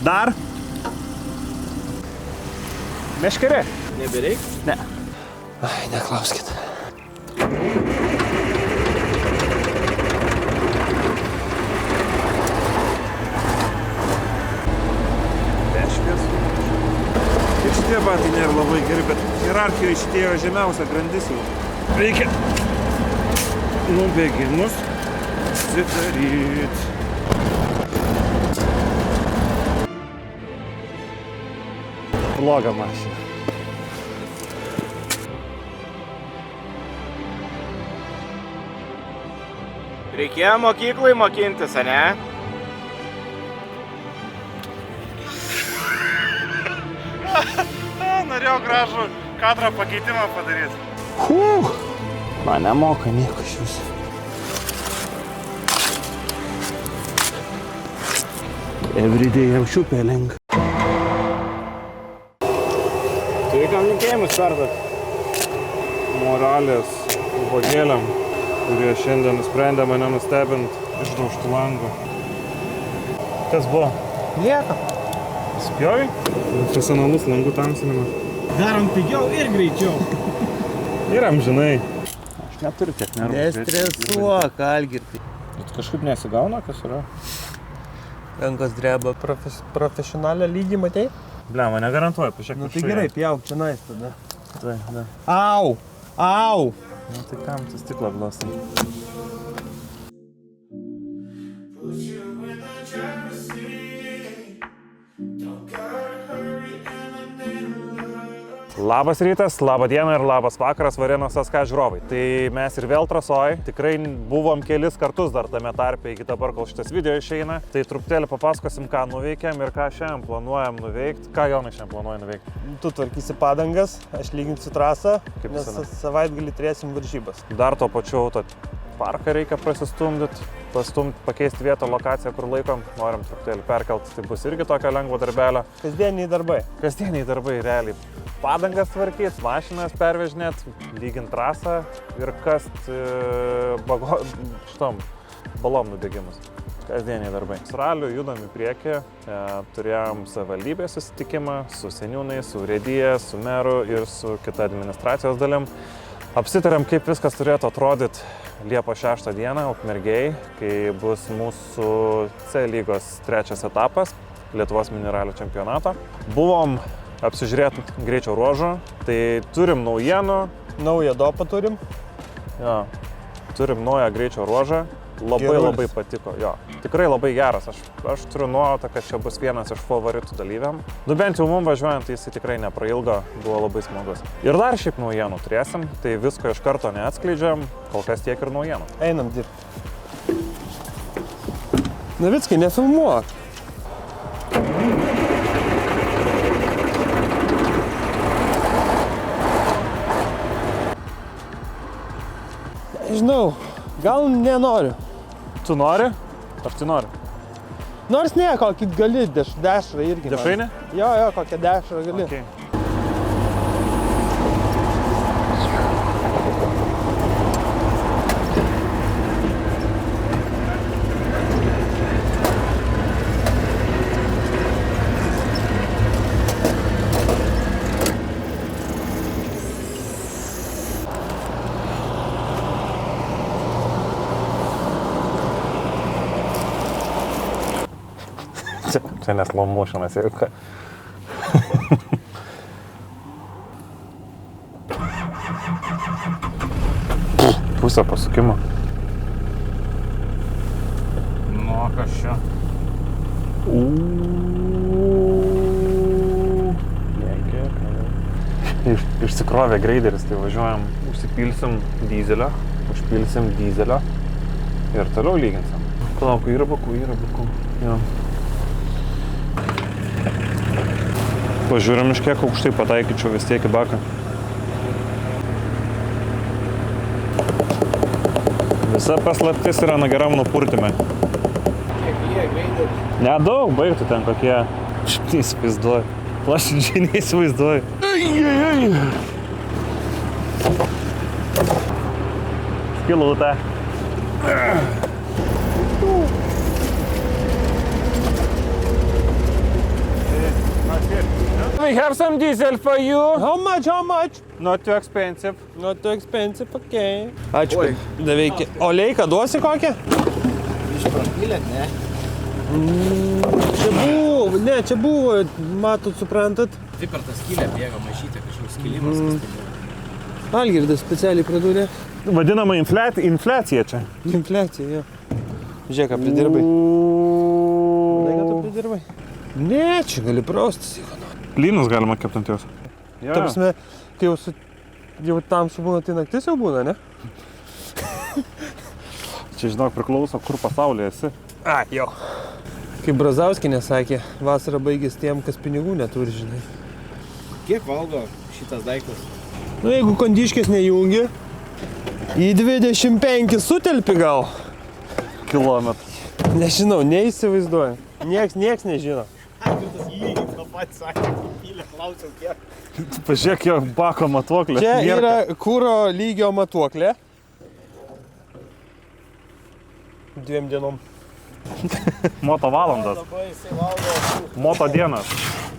Dar? Meškerė? Nebereik? Ne. Ai, neklauskit. Meškės. Ir šitie batai nėra labai geri, bet hierarchijoje šitie yra žemiausia grandis jau. Reikia nubėgimus sudaryt. Bloga mašina. Reikėjo mokyklai mokintis, ane? Norėjau gražų kadro pakeitimą padaryti. Man nemoka nieko iš jūsų. Everyday jaučiu pelink. Turi kam linkėjimus perduot? Moralės ubagėliam, kurie šiandien nusprendė mane nustebint išdaužtų langų. Kas buvo? Nieko. Spjovai? Profesionalus langų tamsinimas. Darom pigiau ir greičiau. Ir amžinai. Aš neturiu tiek nervų. Nestresuok, Algirdai. Bet kažkaip nesigauna, kas yra. Rankos dreba profesionalią lygį, matei? Blema, negarantuoju, pažiūrėk. Nu tai gerai, pjauk čia nais tada. Tai, da. Au! Au! Nu tai kam tu stiklą glostai? Labas rytas, labą dieną ir labas vakaras Varėnos SK žiūrovai. Tai mes ir vėl trasoj, tikrai buvom kelis kartus dar tame tarpe iki dabar, kol šitas video išeina. Tai truputėlį papasakosim, ką nuveikėm ir ką šiandien planuojam nuveikti. Ką Jonai šiandien planuoji nuveikti? Tu tvarkysi padangas, aš lyginsiu trasą, Kaip nes visada. savaitgalį turėsim varžybas. Dar to pačiu auto parką reikia prasistumdyti, pakeisti vietą, lokaciją, kur laikom. Norim truputėlį perkelti, tai bus irgi tokio lengvo darbelio. Kasdieniai darbai. Kasdieniai darbai realiai. Padangas tvarkyti, mašinas pervežinėti, lygint trasą ir kast balom nubėgimus. Kasdieniai darbai. Su raliu judam į priekį, turėjom savivaldybės susitikimą su seniūnais, su urėdija, su meru ir su kita administracijos dalim. Apsitarėm, kaip viskas turėtų atrodyti Liepos 6 dieną Ukmergėj, kai bus mūsų C lygos 3 etapas Lietuvos mini ralio čempionato. Buvom apsižiūrėti greičio ruožų, tai turim naujienų. Naują dopą turim. Jo, turim naują greičio ruožą. Labai patiko. Jo, tikrai labai geras. Aš turiu nuojautą, kad čia bus vienas iš favoritų dalyviam. Nu bent jau mums važiuojant, jis tikrai neprailgo, buvo labai smagus. Ir dar šiaip naujienų turėsim, tai visko iš karto neatskleidžiam, kol kas tiek ir naujienų. Einam dirbti. Navickai, nefilmuok. Žinau, gal nenoriu. Tu nori? Aš tai noriu. Nors ne, kokį gali dešrą irgi. Dešrainę? Jo, kokią dešrą gali. Okay. Čia nes slow motionas jau ką. Pusę pasukimo. Nu, kas čia? Išsikrovė greideris, tai važiuojam, užsipilsim dyzelio, užpilsim dyzelio ir toliau lyginsim. Palauk, yra bakų. Jo. Pažiūrim, iš kiek aukštai pataikyčiau vis tiek į baką. Visa paslaptis yra na geram nupurtime. Kiek jie greitai? Nedaug, baigtų ten kokie. Aš neįsivaizduoju. Plašinčiai neįsivaizduoju. Skilutė. we have some diesel for you. How much? Not too expensive. Not too expensive, okay. Ačiū. Daveikia. Olejką duosi kokią? Išprapylėt, ne? Čia buvo, matot, suprantat. Tai per tą skylę bėga mažytė kažkoks skilimas. Algirdas specialiai pridūrė. Vadinama infliacija čia. Infliacija, jo. Žiūrėk, ką pridirbai. Manai, ką tu pridirbai? Ne, čia gali praustis. Lynus galima kepti ant jos. Ta prasme, kai jau tamsu būna, tai naktis jau būna, ne? Čia, žinok, priklauso, kur pasaulyje esi. Jo. Kaip Brazauskinė sakė, vasara baigės tiem, kas pinigų neturi, žinai. Kiek valgo šitas daiktas? Nu, jeigu kondiškės nejungi, į 25 sutelpi gal. Kilometrų. Nežinau, neįsivaizduoju. Nieks nežino. Algirdas lygiai tą patį sakė, pylė klausiau kiek. Pažiūrėk jo bako matuoklę. Čia yra kuro lygio matuoklė. 2 dienom. Moto valandas. Labai jisai valgo. Moto dienas.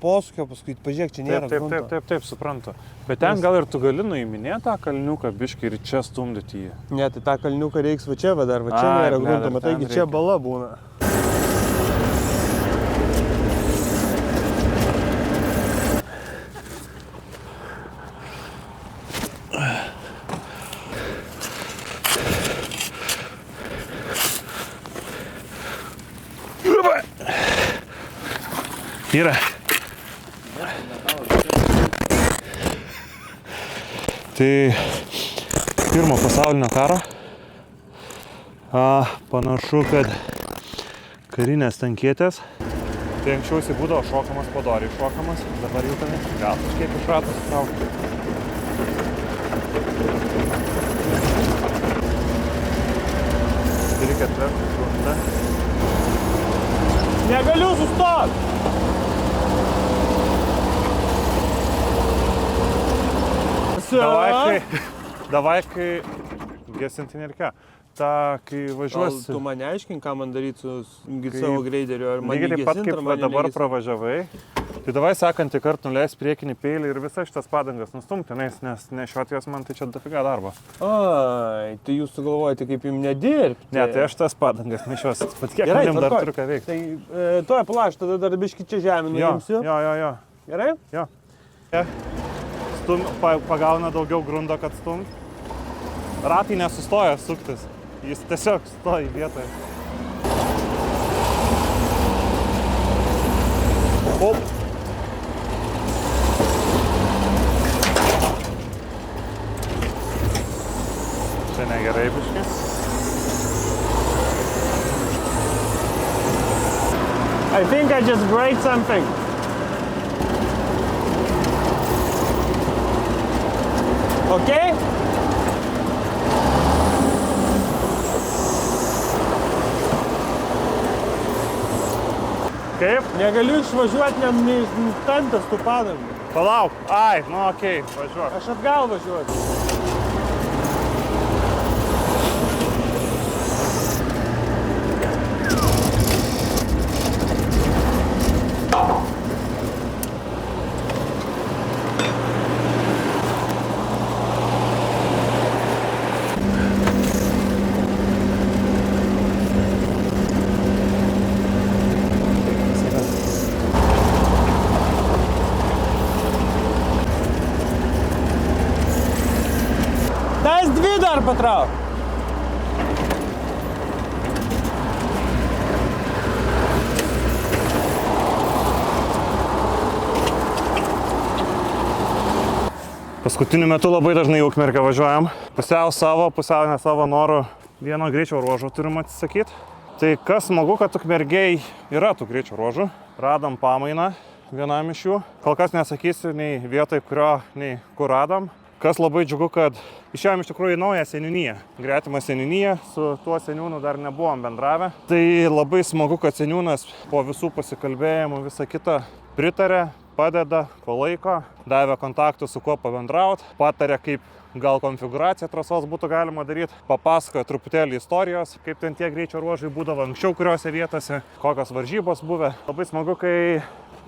Posūkio paskui, pažiūrėk, čia nėra grunto. Taip, suprantu. Bet ten gal ir tu gali nuiminėti tą kalniuką biškį ir čia stumdyti jį. Ne, tai tą kalniuką reiks va čia, va dar, va čia nėra grunto, mataigi čia bala būna. Yra. Tai pirmo pasaulinio karo. Panašu, kad karinės tankietės. Tai anksčiausiai būdavo šokamas, padoriai šokamas. Dabar jau ten gal kažkiek iš ratos traukti. Reikia atverti šuntą. Negaliu sustot! Davai, kai gesinti nereikia. Kai važiuosi... Tu mane aiškink, ką man daryti su savo greideriu, ar man lygiai taip pat, kaip dabar pravažiavai. Tai davai sekantį kartą nuleis priekinį peilį ir visas šitas padangas nustumti, nes nešiuoti jos man tai čia dafiga darbo. Ai, tai jūs sugalvojate, kaip jums nedirbti. Ne, tai aš tas padangas nešiuosi, pat kiek manim dar turiu ką veikti. Tai tuoj palaš, tada dar biškį čia žemę nuimsiu. Jo. Gerai? Jo. Pagauna daugiau grundo, kad stumt. Ratai nesustoja suktis, jis tiesiog stoja į vietą. Op. Čia negerai biškį. I think I just break something. Okay? Kaip? Negaliu išvažiuoti, neįstantas tų padangų. Palauk, okei, važiuok. Aš atgal važiuoti. Tas 2 dar patrauk. Paskutiniu metu labai dažnai į Ukmergę važiuojam. Pusiau savo, pusiau ne savo norų vieno greičio ruožo turim atsisakyti. Tai kas smagu, kad Ukmergėj yra tų greičio ruožų. Radom pamainą vienam iš jų. Kol kas nesakysiu nei vietoj, nei kur radom. Kas labai džiugu, kad išėjom iš tikrųjų į naują seniūniją. Gretimą seniūniją, su tuo seniūnu dar nebuvom bendravę. Tai labai smagu, kad seniūnas po visų pasikalbėjimų visą kitą pritarė, padeda, palaiko, davė kontaktų su kuo pabendraut, patarė, kaip gal konfiguraciją trasos būtų galima daryti, papasakojo truputėlį istorijos, kaip ten tie greičio ruožai būdavo anksčiau kuriuose vietose, kokios varžybos buvę. Labai smagu, kai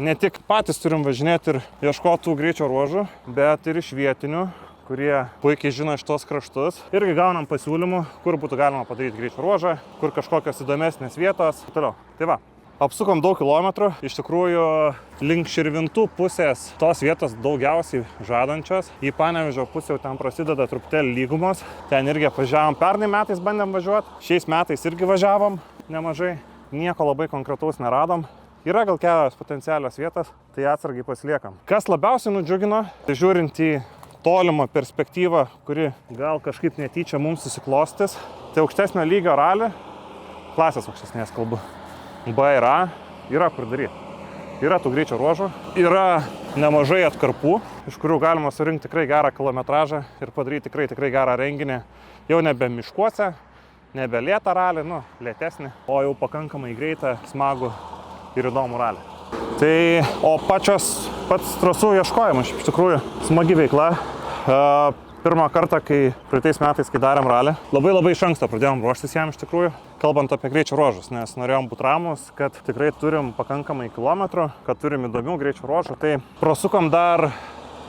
ne tik patys turim važinėti ir ieškoti tų greičio ruožų, bet ir iš vietinių, kurie puikiai žino šitos kraštus. Irgi gaunam pasiūlymų, kur būtų galima padaryti greičio ruožą, kur kažkokios įdomesnės vietos ir toliau. Tai va, apsukom daug kilometrų. Iš tikrųjų, link Širvintų pusės tos vietos daugiausiai žadančios. Į Panevėžio pusę jau ten prasideda truputėlį lygumos. Ten irgi važiavom, pernai metais bandėm važiuoti. Šiais metais irgi važiavom nemažai. Nieko labai konkretaus neradom. Yra gal kelios potencialios vietos, tai atsargiai pasiliekam. Kas labiausiai nudžiugino, tai žiūrint į tolimą perspektyvą, kuri gal kažkaip netyčia mums susiklostys, tai aukštesnio lygio ralį, klasės aukštesnės kalbu, B ir A, yra kur daryti. Yra tų greičio ruožų, yra nemažai atkarpų, iš kurių galima surinkti tikrai gerą kilometražą ir padaryti tikrai gerą renginį. Jau nebe miškuose, nebe lėtą ralį, lėtesnį, o jau pakankamai greitą, smagų ir įdomų ralį. Tai, o pats trasų ieškojimas, iš tikrųjų, smagi veikla. Pirmą kartą, kai praeitais metais, kai darėm ralį, labai iš anksto pradėjom ruoštis jam iš tikrųjų, kalbant apie greičio ruožus, nes norėjom būt ramūs, kad tikrai turim pakankamai kilometrų, kad turim įdomių greičio ruožų. Tai prasukom dar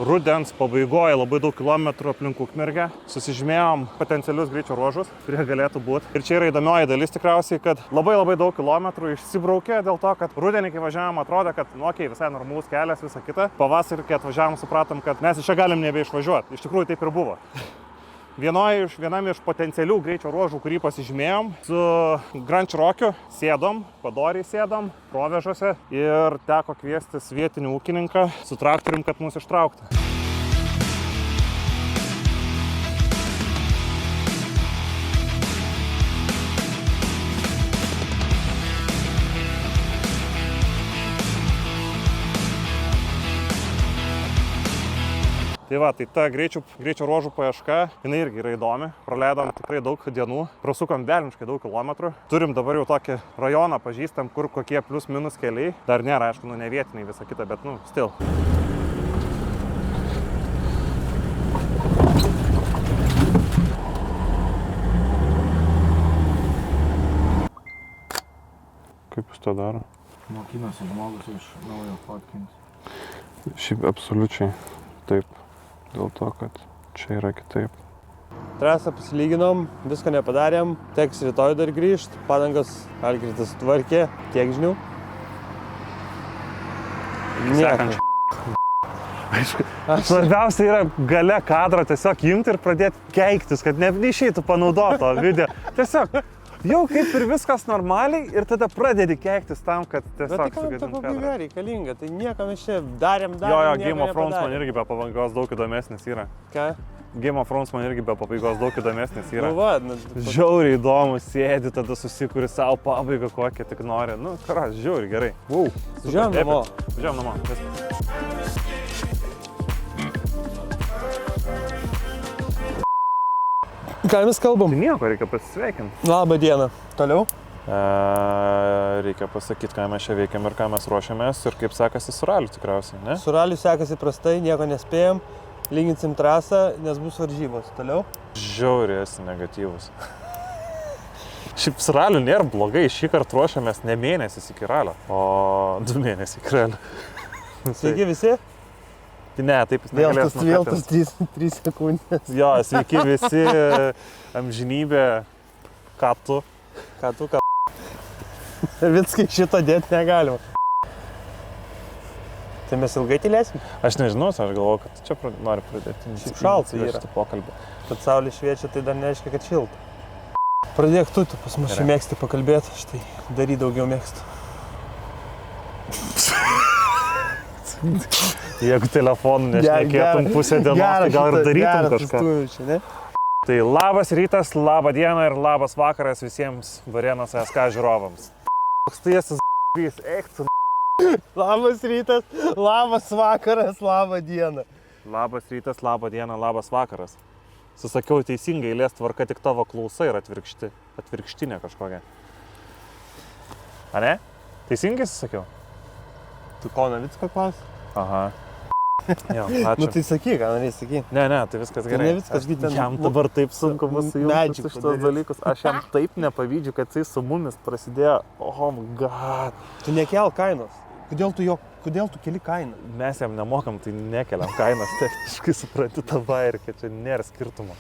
rudens pabaigoje labai daug kilometrų aplink Ukmergę, susižymėjom potencialius greičio ruožus, kurie galėtų būti. Ir čia yra įdomioji dalis tikriausiai, kad labai daug kilometrų išsibraukė dėl to, kad rudenį, kai važiavom, atrodė, kad visai normalus kelias, visa kita. Pavasarį, kai atvažiavom, supratom, kad mes iš čia galim nebeišvažiuoti. Iš tikrųjų taip ir buvo. Vienam iš potencialių greičio ruožų, kurį pasižymėjom, su Grand Cherokee'u sėdom, padoriai sėdom, provėžose ir teko kviestis vietinį ūkininką su traktorium, kad mus ištrauktų. Tai va, tai ta greičio ruožų paieška, jinai irgi yra įdomi. Praleidom tikrai daug dienų, prasukom velniškai daug kilometrų. Turim dabar jau tokį rajoną pažįstam, kur kokie plius minus keliai. Dar nėra, aišku, ne vietiniai visą kitą, bet still. Kaip jis to daro? Mokinasi žmogus iš naujo fotkinti. Šiaip absoliučiai taip. Dėl to, kad čia yra kitaip. Trasą pasilyginom, visko nepadarėm, teks rytoj dar grįžt, padangas Algirdas tvarkė, tiek žinių. Nieko. Aišku, svarbiausia yra gale kadro tiesiog imti ir pradėti keiktis, kad neišeitų panaudoti to video. Tiesiog jau kaip ir viskas normaliai ir tada pradedi keiktis tam, kad tiesiog sugadinti kadrą. Bet tai kam ta pabaiga reikalinga, tai nieko mes čia darėm, Jo, Game of Thrones man irgi be pabaigos daug įdomesnis yra. Ką? Game of Thrones man irgi be pabaigos daug įdomesnis yra. Nu, Žiauriai įdomu, sėdi, tada susikuri savo pabaigą kokią tik nori. Karas, žiauriai gerai. Važiuojam namo. Važiuojam namo, viskas. Ką mes kalbam? Tai nieko, reikia pasisveikinti. Labą dieną. Toliau? Reikia pasakyti, ką mes čia veikiam ir ką mes ruošiamės ir kaip sekasi su raliu tikriausiai, ne? Su raliu sekasi prastai, nieko nespėjom. Lyginsim trasą, nes bus varžybos. Toliau? Žiauriai esi negatyvus. Šiaip su raliu nėra blogai, šį kartą ruošiamės ne mėnesis iki ralio, o 2 mėnesiai iki ralio. Sveiki visi? Tai ne, taip jis negalės nukatęs. Vėl tas 3 sekundės. Jo, sveiki visi, amžinybė, ką tu? Ką tu, ką? Viskai šito dėti negalima. Tai mes ilgai tylėsim? Aš nežinau, aš galvoju, kad čia nori pradėti. Šiaip šalta yra. Pokalbį. Kad saulė šviečia, tai dar nereiškia, kad šilta. Pradėk tu pas mus čia mėgsti pakalbėti, štai daryt daugiau mėgstu. Jeigu telefonu nešnekėtum pusę dienos, tai gal ir darytum kažką. Tai labas rytas, labą dieną ir labas vakaras visiems Varėnos SK žiūrovams. Koks tu esi z***ys, eik tu. Labas rytas, labas vakaras, labą dieną. Labas rytas, labą dieną, labas vakaras. Susakiau teisingai, eilės tvarka, tik tavo klausa yra atvirkštinė kažkokia. A ne? Teisingai susakiau? Tu ko Navicko klausi? Aha. Jo, ačiū. Nu tai sakyk, ką norėjai sakyk. Ne, tai viskas gerai. Ne viskas, ten... Jam dabar taip sunku bus sujungti šitos dalykus. Aš jam taip nepavydžiu, kad jis su mumis prasidėjo. Oh my god. Tu nekelk kainos. Kodėl tu jo kodėl tu keli kainą? Mes jam nemokam, tai nekeliam kainas techniškai, supranti tą bairį, kad čia nėra skirtumo.